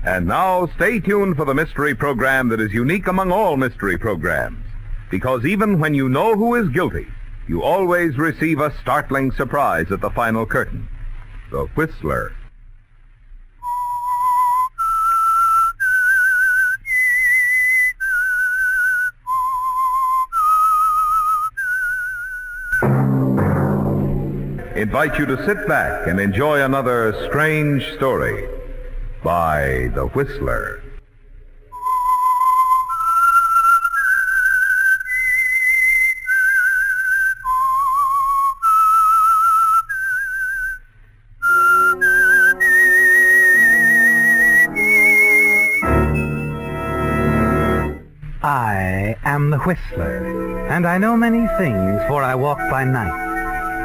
And now, stay tuned for the mystery program that is unique among all mystery programs. Because even when you know who is guilty, you always receive a startling surprise at the final curtain. The Whistler. Invite you to sit back and enjoy another strange story by The Whistler. I am the Whistler, and I know many things, for I walk by night.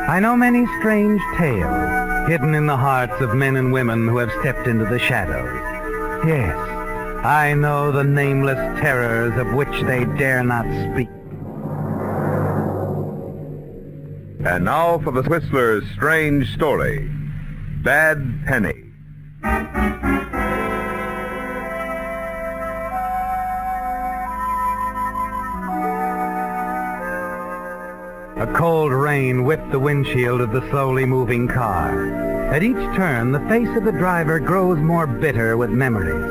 I know many strange tales, hidden in the hearts of men and women who have stepped into the shadows. Yes, I know the nameless terrors of which they dare not speak. And now for the Whistler's strange story, Bad Penny. A cold rain whipped the windshield of the slowly moving car. At each turn, the face of the driver grows more bitter with memories.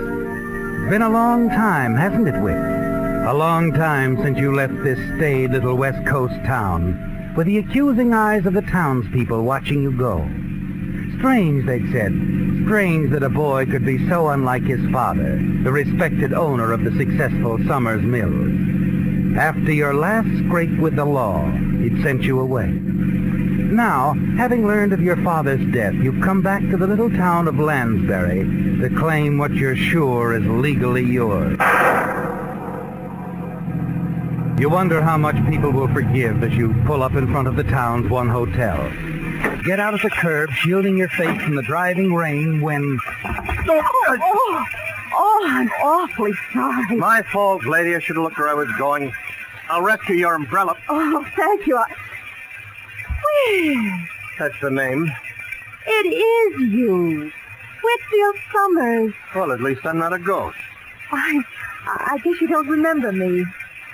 It's been a long time, hasn't it, Whit? A long time since you left this staid little West Coast town, with the accusing eyes of the townspeople watching you go. Strange, they'd said, strange that a boy could be so unlike his father, the respected owner of the successful Summers Mills. After your last scrape with the law, it sent you away. Now, having learned of your father's death, you've come back to the little town of Lansbury to claim what you're sure is legally yours. You wonder how much people will forgive as you pull up in front of the town's one hotel. Get out at the curb, shielding your face from the driving rain when... Oh, I'm awfully sorry. My fault, lady. I should have looked where I was going. I'll rescue your umbrella. Oh, thank you. Where? That's the name. It is you. Whitfield Summers. Well, at least I'm not a ghost. I guess you don't remember me.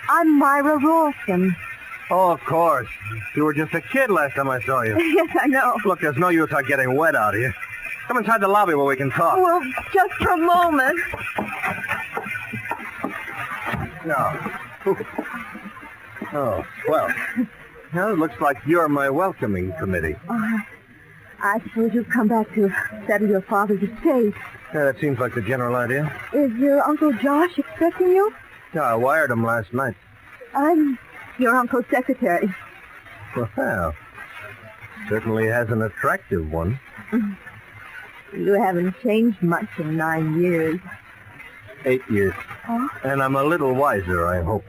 I'm Myra Rawson. Oh, of course. You were just a kid last time I saw you. Yes, I know. Look, there's no use on getting wet out here. Come inside the lobby where we can talk. Well, just for a moment. No. Oh, well. Now it looks like you're my welcoming committee. I suppose you've come back to settle your father's estate. Yeah, that seems like the general idea. Is your Uncle Josh expecting you? Yeah, I wired him last night. I'm your uncle's secretary. Well, certainly has an attractive one. You haven't changed much in 9 years. 8 years. Oh? And I'm a little wiser, I hope.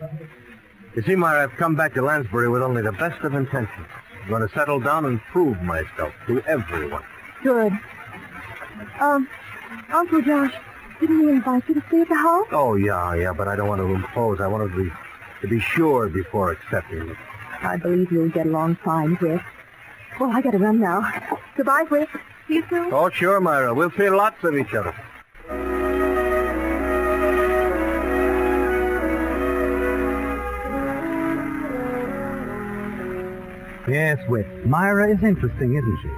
You see, Myra, I've come back to Lansbury with only the best of intentions. I'm going to settle down and prove myself to everyone. Good. Uncle Josh, didn't he invite you to stay at the house? Oh, yeah, but I don't want to impose. I want to be sure before accepting it. I believe you'll get along fine, Whit. Well, I gotta run now. Goodbye, Whit. See you soon. Oh, sure, Myra. We'll see lots of each other. Yes, Whit, Myra is interesting, isn't she?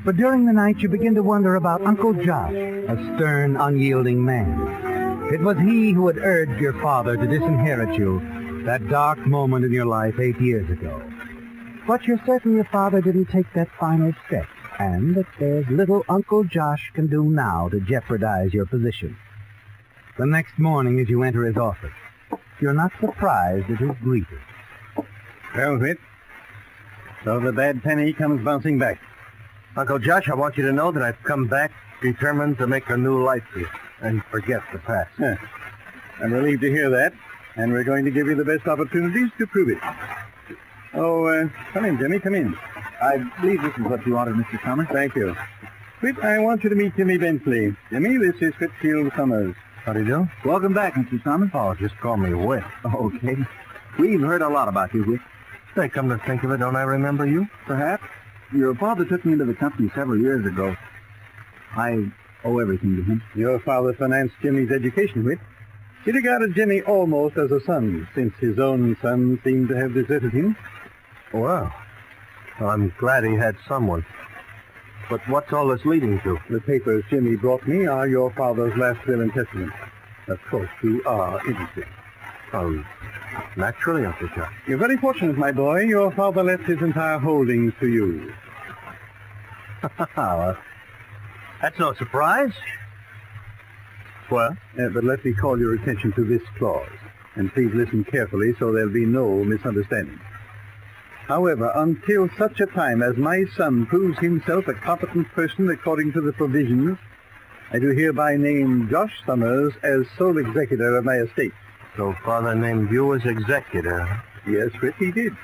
But during the night, you begin to wonder about Uncle Josh, a stern, unyielding man. It was he who had urged your father to disinherit you that dark moment in your life 8 years ago. But you're certain your father didn't take that final step, and that there's little Uncle Josh can do now to jeopardize your position. The next morning, as you enter his office, you're not surprised at his greeting. Well, Whit, so the bad penny comes bouncing back. Uncle Josh, I want you to know that I've come back determined to make a new life for you and forget the past. I'm relieved to hear that, and we're going to give you the best opportunities to prove it. Oh, come in, Jimmy, come in. I believe this is what you wanted, Mr. Summers. Thank you. Whit, I want you to meet Jimmy Bentley. Jimmy, this is Whitfield Summers. How do you do? Welcome back, Mr. Summers. Oh, just call me Whit. Okay. We've heard a lot about you, Whit. Say, come to think of it, don't I remember you? Perhaps. Your father took me into the company several years ago. I owe everything to him. Your father financed Jimmy's education, Whit. He regarded Jimmy almost as a son, since his own son seemed to have deserted him. Well, I'm glad he had someone. But what's all this leading to? The papers Jimmy brought me are your father's last will and testament. Of course, you are interested. Naturally, Uncle Josh. You're very fortunate, my boy. Your father left his entire holdings to you. That's no surprise. Well? But let me call your attention to this clause. And please listen carefully so there'll be no misunderstanding. However, until such a time as my son proves himself a competent person according to the provisions, I do hereby name Josh Summers as sole executor of my estate. So Father named you as executor? Yes, Whit, he did.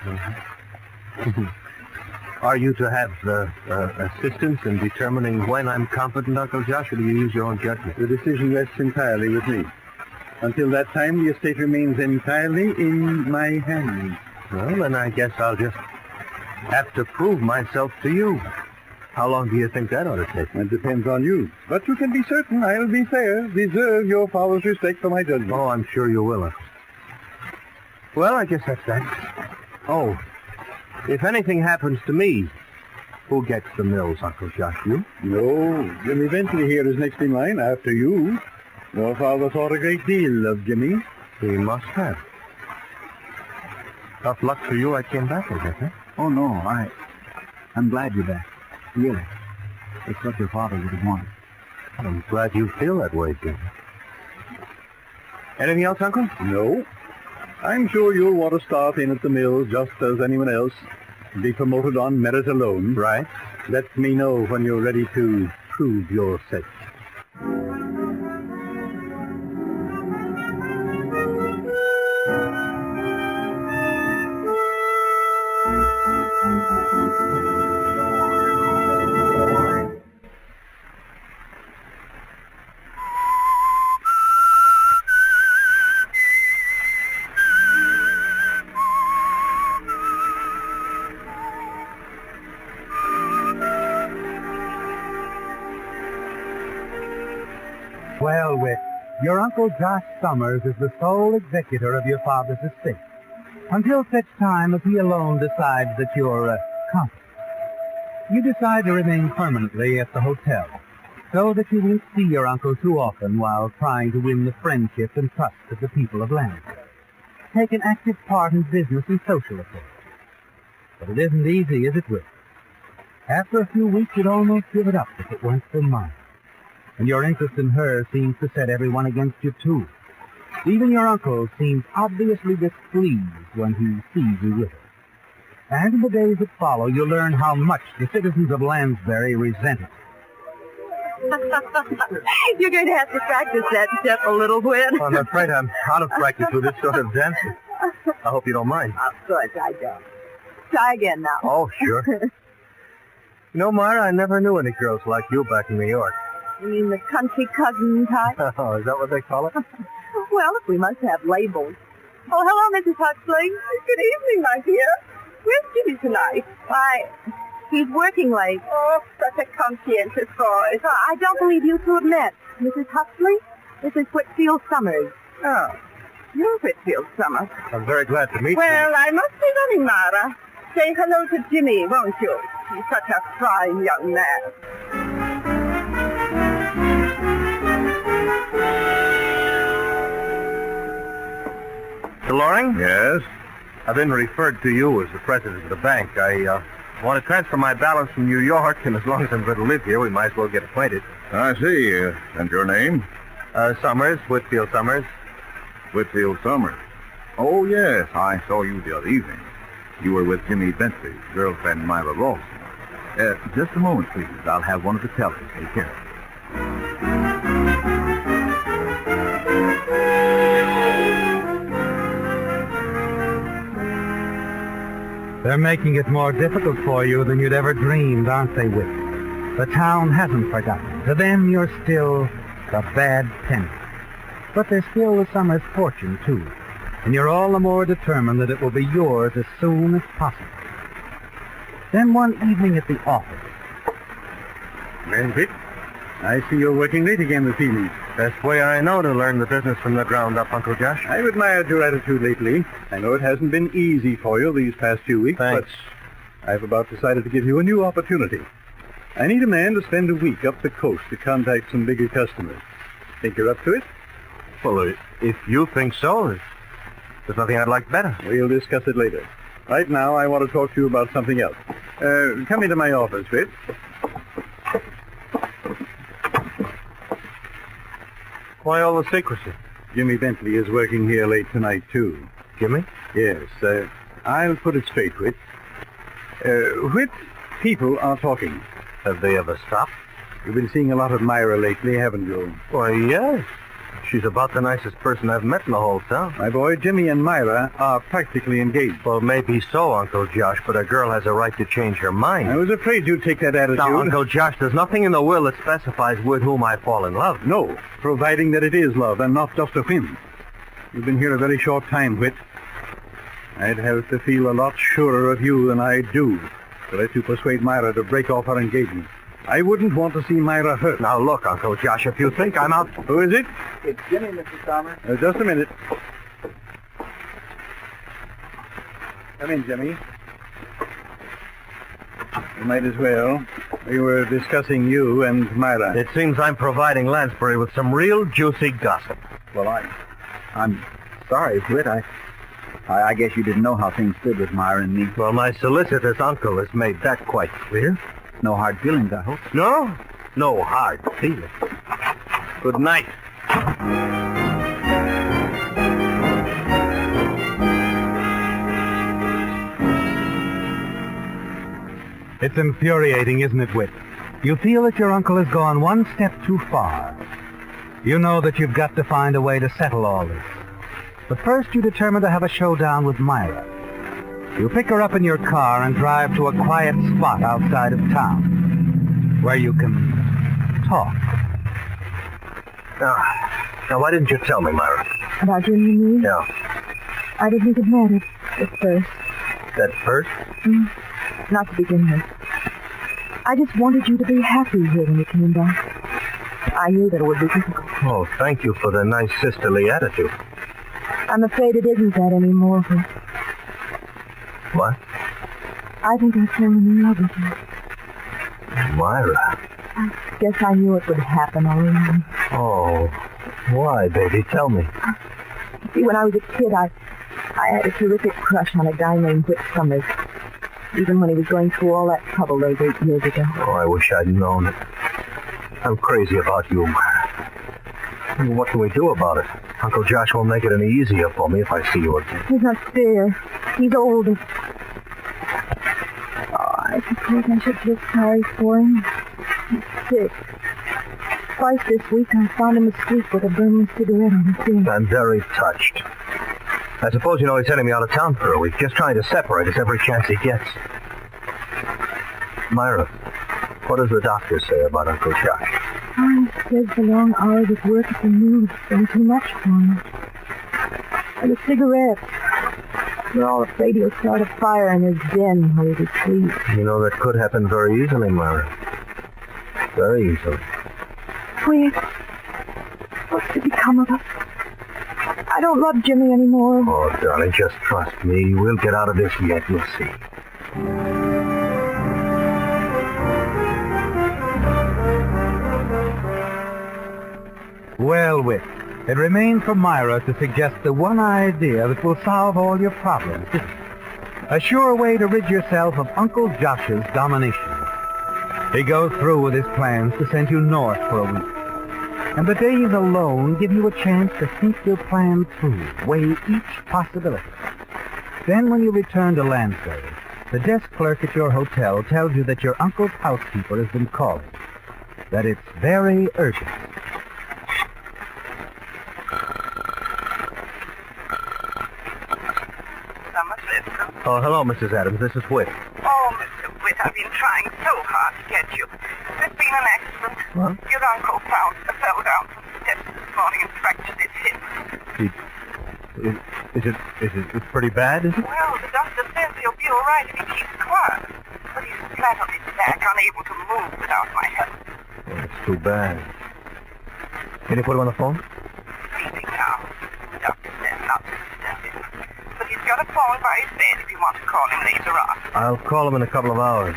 Are you to have assistance in determining when I'm competent, Uncle Josh, or do you use your own judgment? The decision rests entirely with me. Until that time, the estate remains entirely in my hands. Well, then I guess I'll just have to prove myself to you. How long do you think that ought to take? It depends on you. But you can be certain I'll be fair, deserve your father's respect for my judgment. Oh, I'm sure you will, Uncle. Well, I guess that's that. Oh, if anything happens to me, who gets the mills, Uncle Josh? You? No, Jimmy Bentley here is next in line after you. Your father thought a great deal of Jimmy. He must have. Tough luck for you I came back, I guess, eh? Oh, no, I'm glad you're back. Really. It's what your father would have wanted. I'm glad you feel that way, Jim. Anything else, Uncle? No. I'm sure you'll want to start in at the mills just as anyone else. Be promoted on merit alone. Right. Let me know when you're ready to prove yourself. Well, Whit, your Uncle Josh Summers is the sole executor of your father's estate, until such time as he alone decides that you're competent. You decide to remain permanently at the hotel, so that you won't see your uncle too often while trying to win the friendship and trust of the people of Lansbury. Take an active part in business and social affairs. But it isn't easy, is it, Whit? After a few weeks, you'd almost give it up if it weren't for mine. And your interest in her seems to set everyone against you, too. Even your uncle seems obviously displeased when he sees you with her. And in the days that follow, you'll learn how much the citizens of Lansbury resent it. You're going to have to practice that step a little, Whit. I'm afraid I'm out of practice with this sort of dancing. I hope you don't mind. Of course I don't. Try again now. Oh, sure. You know, Myra, I never knew any girls like you back in New York. You mean the country cousin type? Oh, is that what they call it? Well, we must have labels. Oh, hello, Mrs. Huxley. Good evening, my dear. Where's Jimmy tonight? Why, he's working late. Oh, such a conscientious boy. I don't believe you two have met. Mrs. Huxley, this is Whitfield Summers. Oh, you're Whitfield Summers. I'm very glad to meet you. Well, I must be running, Mara. Say hello to Jimmy, won't you? He's such a fine young man. Mr. Loring? Yes? I've been referred to you as the president of the bank. I want to transfer my balance from New York, and as long as I'm going to live here, we might as well get acquainted. I see. And your name? Summers, Whitfield Summers. Whitfield Summers. Oh, yes. I saw you the other evening. You were with Jimmy Bentley, girlfriend Myra Rawson. Just a moment, please. I'll have one of the tellers take care of it. They're making it more difficult for you than you'd ever dreamed, aren't they, Whit? The town hasn't forgotten. To them, you're still the bad penny. But there's still the Summers fortune, too. And you're all the more determined that it will be yours as soon as possible. Then one evening at the office. Well, Whit, I see you're working late again this evening. Best way I know to learn the business from the ground up, Uncle Josh. I've admired your attitude lately. I know it hasn't been easy for you these past few weeks, Thanks. but I've about decided to give you a new opportunity. I need a man to spend a week up the coast to contact some bigger customers. Think you're up to it? Well, if you think so, there's nothing I'd like better. We'll discuss it later. Right now, I want to talk to you about something else. Come into my office, Fritz. Why all the secrecy? Jimmy Bentley is working here late tonight, too. Jimmy? Yes, I'll put it straight, Whit. Whit, people are talking. Have they ever stopped? You've been seeing a lot of Myra lately, haven't you? Why, yes. She's about the nicest person I've met in the whole town. My boy, Jimmy and Myra are practically engaged. Well, maybe so, Uncle Josh, but a girl has a right to change her mind. I was afraid you'd take that attitude. Now, Uncle Josh, there's nothing in the will that specifies with whom I fall in love. No, providing that it is love and not just a whim. You've been here a very short time, Whit. I'd have to feel a lot surer of you than I do to let you persuade Myra to break off our engagement. I wouldn't want to see Myra hurt. Now, look, Uncle Josh, if you think I'm out... Who is it? It's Jimmy, Mr. Somers. Just a minute. Come in, Jimmy. You might as well. We were discussing you and Myra. It seems I'm providing Lansbury with some real juicy gossip. Well, I'm sorry, Whit. I guess you didn't know how things stood with Myra and me. Well, my solicitor's uncle has made that quite clear. No hard feelings, I hope. No? No hard feelings. Good night. It's infuriating, isn't it, Whit? You feel that your uncle has gone one step too far. You know that you've got to find a way to settle all this. But first you determine to have a showdown with Myra. You pick her up in your car and drive to a quiet spot outside of town, where you can talk. Now, why didn't you tell me, Myra? About Jimmy and me? Yeah. I didn't think it mattered at first. That first? Not to begin with. I just wanted you to be happy here when you came back. I knew that it would be difficult. Oh, thank you for the nice sisterly attitude. I'm afraid it isn't that anymore, but What? I think I've fallen in love with you. Myra. I guess I knew it would happen all along. Oh, why, baby? Tell me. See, when I was a kid, I had a terrific crush on a guy named Whit Summers. Even when he was going through all that trouble those 8 years ago. Oh, I wish I'd known it. I'm crazy about you, Myra. What can we do about it? Uncle Josh won't make it any easier for me if I see you again. He's not fair. He's old. Oh, I suppose I should feel sorry for him. He's sick. Twice this week I found him asleep with a burning cigarette on his ear. I'm very touched. I suppose you know he's sending me out of town for a week, just trying to separate us every chance he gets. Myra, what does the doctor say about Uncle Josh? Oh, he says the long hours at work at the mill have been too much for him. And the cigarettes. We're all afraid he'll start a fire in his den while he's asleep. You know, that could happen very easily, Myra. Very easily. Wait. What's to become of us? I don't love Jimmy anymore. Oh, darling, just trust me. We'll get out of this yet, you'll see. Well, Whit, it remains for Myra to suggest the one idea that will solve all your problems. A sure way to rid yourself of Uncle Josh's domination. He goes through with his plans to send you north for a week. And the days alone give you a chance to think your plan through, weigh each possibility. Then when you return to Lansbury, the desk clerk at your hotel tells you that your uncle's housekeeper has been calling, that it's very urgent. Oh, hello, Mrs. Adams. This is Whit. Oh, Mr. Whit, I've been trying so hard to get you. There's been an accident. What? Your uncle fell down from the steps this morning and fractured his hip. It's pretty bad, is it? Well, the doctor says he'll be all right if he keeps quiet. But he's flat on his back, unable to move without my help. Well, That's too bad. Can you put him on the phone? Sleeping now. Doctor says not to disturb him. But he's got a phone by his bed if you want to call him later on. I'll call him in a couple of hours.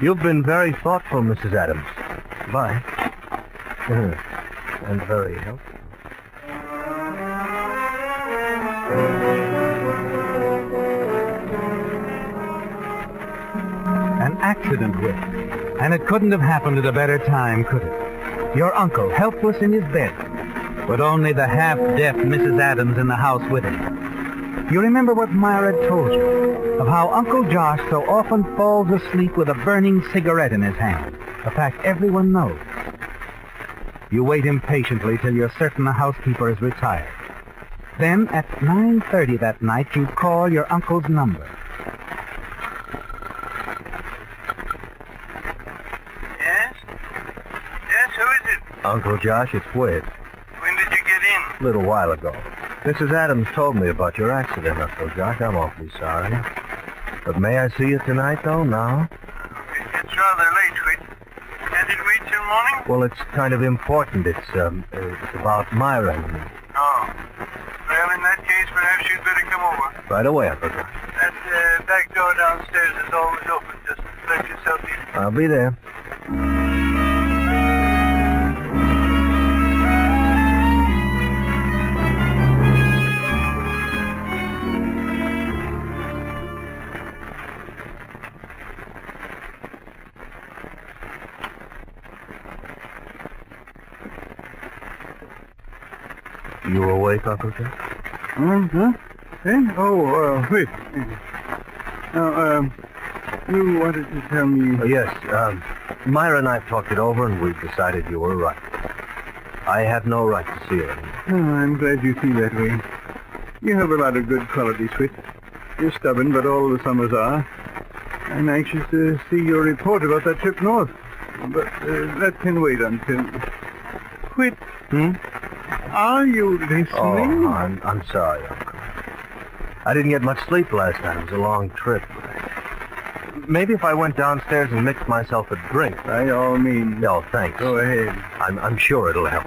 You've been very thoughtful, Mrs. Adams. Bye. And very helpful. An accident, Whit. And it couldn't have happened at a better time, could it? Your uncle, helpless in his bed, with only the half-deaf Mrs. Adams in the house with him. You remember what Myra had told you, of how Uncle Josh so often falls asleep with a burning cigarette in his hand, a fact everyone knows. You wait impatiently till you're certain the housekeeper is retired. Then, at 9:30 that night, you call your uncle's number. Yes? Yes, who is it? Uncle Josh, it's Whit. When did you get in? A little while ago. Mrs. Adams told me about your accident, Uncle Josh. I'm awfully sorry. But may I see you tonight, though, now? It's rather late, Whit. Can't it wait till morning? Well, it's kind of important. It's about Myra and me. Oh. Well, in that case, perhaps you'd better come over. Right away, Uncle Josh. That back door downstairs is always open. Just let yourself in. I'll be there. You awake, Uncle Josh? Huh? Eh? Oh, wait. Now, you wanted to tell me... Yes, Myra and I have talked it over, and we've decided you were right. I have no right to see her. Oh, I'm glad you feel that way. You have a lot of good qualities, Whit. You're stubborn, but all the Summers are. I'm anxious to see your report about that trip north. But that can wait until... Whit, are you listening? Oh, I'm sorry, Uncle. I didn't get much sleep last night. It was a long trip. Maybe if I went downstairs and mixed myself a drink. By all means. No, thanks. Go ahead. I'm sure it'll help.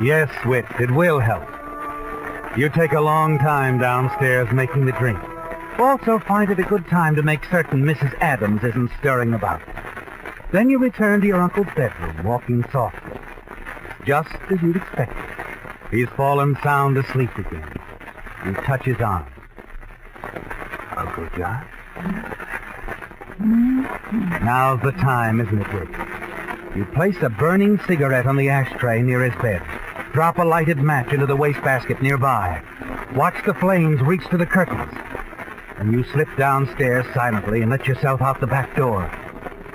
Yes, Whit, it will help. You take a long time downstairs making the drink. Also find it a good time to make certain Mrs. Adams isn't stirring about. Then you return to your uncle's bedroom, walking softly. Just as you'd expected. He's fallen sound asleep again. You touch his arm. Uncle Josh? Now's the time, isn't it, Whit? You place a burning cigarette on the ashtray near his bed. Drop a lighted match into the wastebasket nearby. Watch the flames reach to the curtains. And you slip downstairs silently and let yourself out the back door.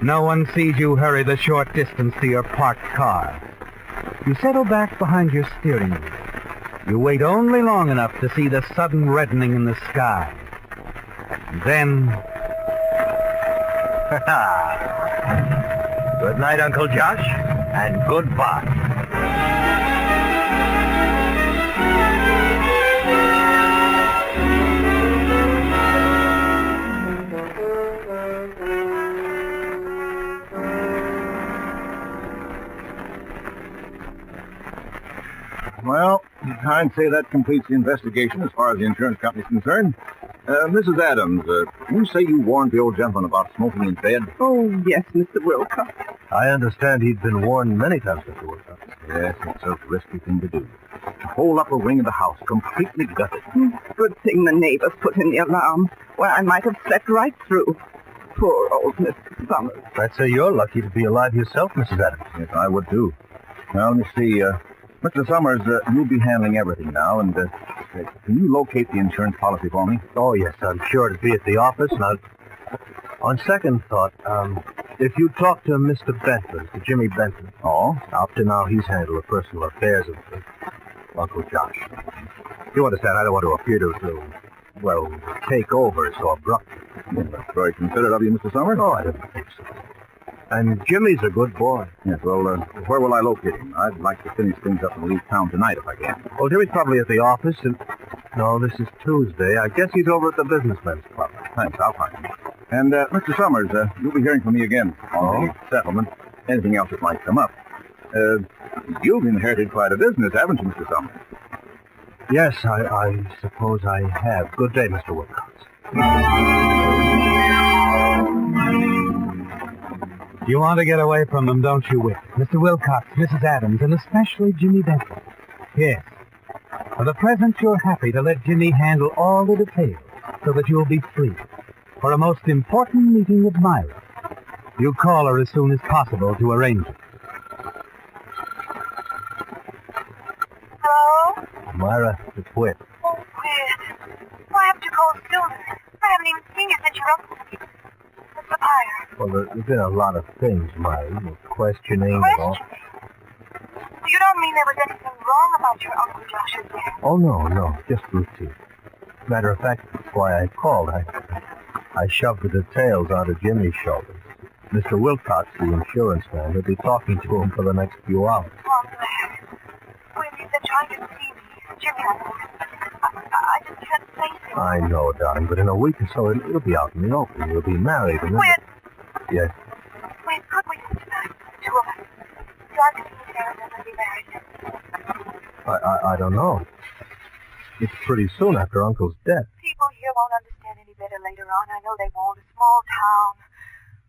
No one sees you hurry the short distance to your parked car. You settle back behind your steering wheel. You wait only long enough to see the sudden reddening in the sky. And then... Good night, Uncle Josh, and goodbye. Well, I'd say that completes the investigation as far as the insurance company is concerned. Mrs. Adams, you say you warned the old gentleman about smoking in bed? Oh, yes, Mr. Wilcox. I understand he'd been warned many times before. Yes, it's a risky thing to do. The whole upper wing of the house completely gutted. Good thing the neighbors put in the alarm. Well, I might have slept right through. Poor old Mr. Summers. I'd say you're lucky to be alive yourself, Mrs. Adams. Yes, I would too. Now, let me see. Mr. Summers, you'll be handling everything now, and can you locate the insurance policy for me? Oh, yes, I'm sure it'll be at the office. Now, on second thought, if you talk to Mr. Benton, to Jimmy Benton. Oh? Up to now, he's handled the personal affairs of Uncle Josh. You understand, I don't want to appear to take over so abruptly. Well, that's very considerate of you, Mr. Summers. Oh, I don't think so. And Jimmy's a good boy. Yes, well, where will I locate him? I'd like to finish things up and leave town tonight if I can. Well, Jimmy's probably at the office, and... No, this is Tuesday. I guess he's over at the Businessmen's Club. Thanks, I'll find him. And, Mr. Summers, you'll be hearing from me again on the settlement. Anything else that might come up. You've inherited quite a business, haven't you, Mr. Summers? Yes, I suppose I have. Good day, Mr. Wilcox. You want to get away from them, don't you, Whit? Mr. Wilcox, Mrs. Adams, and especially Jimmy Bentley. Yes. For the present, you're happy to let Jimmy handle all the details so that you'll be free for a most important meeting with Myra. You call her as soon as possible to arrange it. Hello? Myra, it's Whit. Oh, Whit. Why haven't you called sooner? I haven't even seen you since you wrote the fire. Well, there's been a lot of things, Myra. Questioning and all. You don't mean there was anything wrong about your Uncle Josh's death? Oh, no. Just routine. Matter of fact, that's why I called. I shoved the details out of Jimmy's shoulders. Mr. Wilcox, the insurance man, will be talking to him for the next few hours. Oh, I'm glad. When you've been trying to see me, Jimmy, I just can't face it. I know, darling, but in a week or so, it'll be out in the open. You'll be married, and then... Whit! Yes? Whit, could we sit tonight, the two of us? Drive to see Sarah and then be married. I don't know. It's pretty soon after Uncle's death. People here won't understand any better later on. I know they won't. A small town.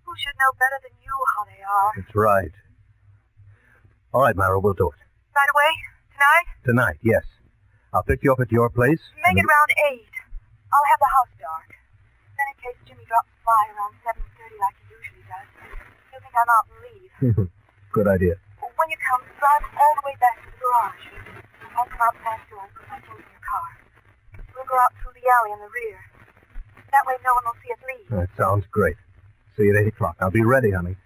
Who should know better than you how they are? That's right. All right, Myra, we'll do it. Right away? Tonight? Tonight, yes. I'll pick you up at your place. Make it around 8. I'll have the house dark. Then in case Jimmy drops by around 7:30 like he usually does, he'll think I'm out and leave. Good idea. When you come, drive all the way back to the garage. I'll come out the back door and put my things in your car. We'll go out through the alley in the rear. That way no one will see us leave. That sounds great. See you at 8 o'clock. I'll be ready, honey.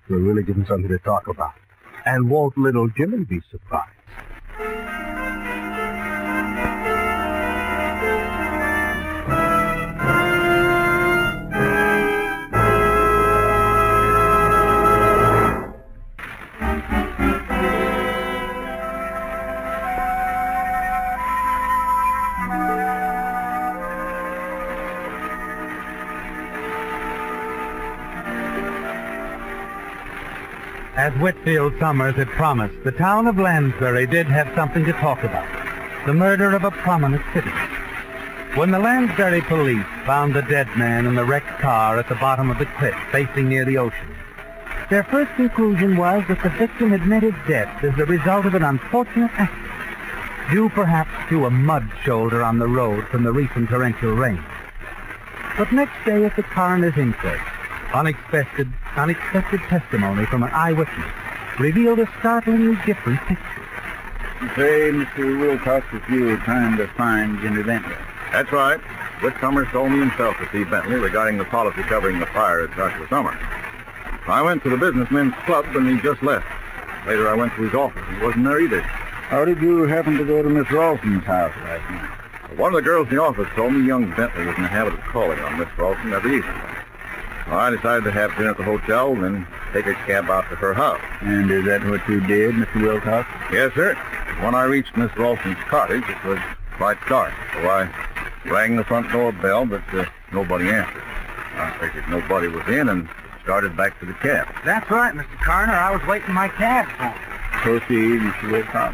We'll really give him something to talk about. And won't little Jimmy be surprised? As Whitfield Summers had promised, the town of Lansbury did have something to talk about. The murder of a prominent citizen. When the Lansbury police found the dead man in the wrecked car at the bottom of the cliff facing near the ocean, their first conclusion was that the victim had met his death as the result of an unfortunate accident, due perhaps to a mud shoulder on the road from the recent torrential rain. But next day at the coroner's inquest, unexpected testimony from an eyewitness revealed a startlingly different picture. You say Mr. Wilcox that you were trying to find Jimmy Bentley? That's right. Whit Summers told me himself to see Bentley regarding the policy covering the fire at Joshua Summers. I went to the Businessmen's Club and he just left. Later I went to his office. He wasn't there either. How did you happen to go to Miss Ralston's house last night? One of the girls in the office told me young Bentley was in the habit of calling on Miss Ralston every evening. Well, I decided to have dinner at the hotel and then take a cab out to her house. And is that what you did, Mr. Wilcox? Yes, sir. When I reached Miss Ralston's cottage, it was quite dark, so I rang the front door bell, but nobody answered. I figured nobody was in and started back to the cab. That's right, Mr. Coroner. I was waiting my cab for him. Proceed, Mr. Wilcox.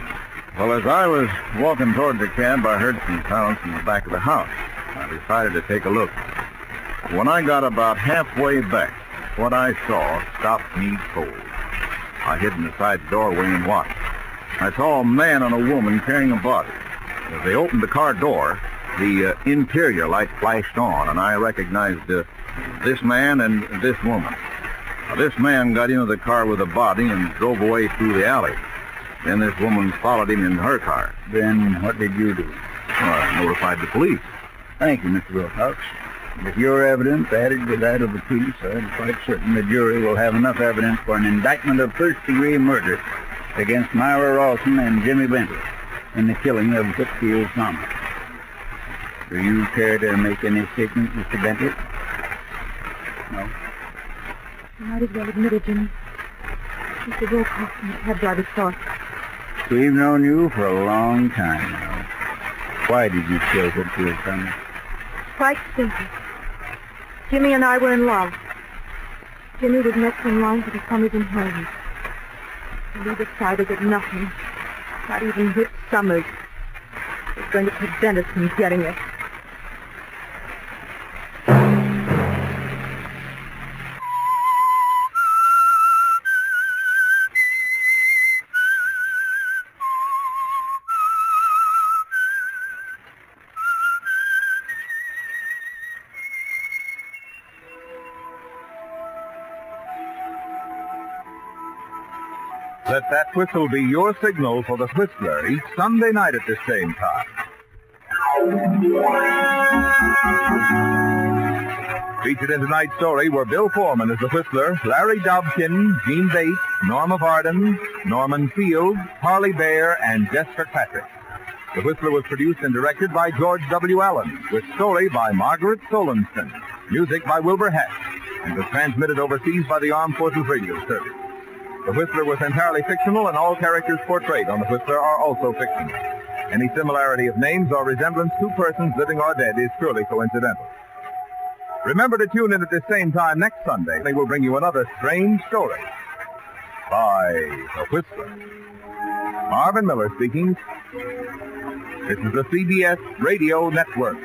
Well, as I was walking toward the cab, I heard some sounds from the back of the house. I decided to take a look. When I got about halfway back, what I saw stopped me cold. I hid in the side doorway and watched. I saw a man and a woman carrying a body. As they opened the car door, the interior light flashed on, and I recognized this man and this woman. Now, this man got into the car with the body and drove away through the alley. Then this woman followed him in her car. Then what did you do? I notified the police. Thank you, Mr. Wilcox. With your evidence added to that of the police, I'm quite certain the jury will have enough evidence for an indictment of first-degree murder against Myra Ralston and Jimmy Bentley in the killing of Whitfield Summers. Do you care to make any statement, Mr. Bentley? No. You might as well admit it, Jimmy. Mr. Wilcox and the cab driver saw us. We've known you for a long time now. Why did you kill Whitfield, Tommy? Quite simple. Jimmy and I were in love. Jimmy was next in line for the summer's inheritance. And we decided that nothing, not even Whit Summers, was going to prevent us from getting it. Let that whistle be your signal for the Whistler each Sunday night at the same time. Featured in tonight's story were Bill Foreman as the Whistler, Larry Dobkin, Gene Bates, Norma Varden, Norman Field, Harley Bear, and Jess Kirkpatrick. The Whistler was produced and directed by George W. Allen, with story by Margaret Solonston, music by Wilbur Hatch, and was transmitted overseas by the Armed Forces Radio Service. The Whistler was entirely fictional, and all characters portrayed on The Whistler are also fictional. Any similarity of names or resemblance to persons living or dead is purely coincidental. Remember to tune in at this same time next Sunday. They will bring you another strange story by The Whistler. Marvin Miller speaking. This is the CBS Radio Network.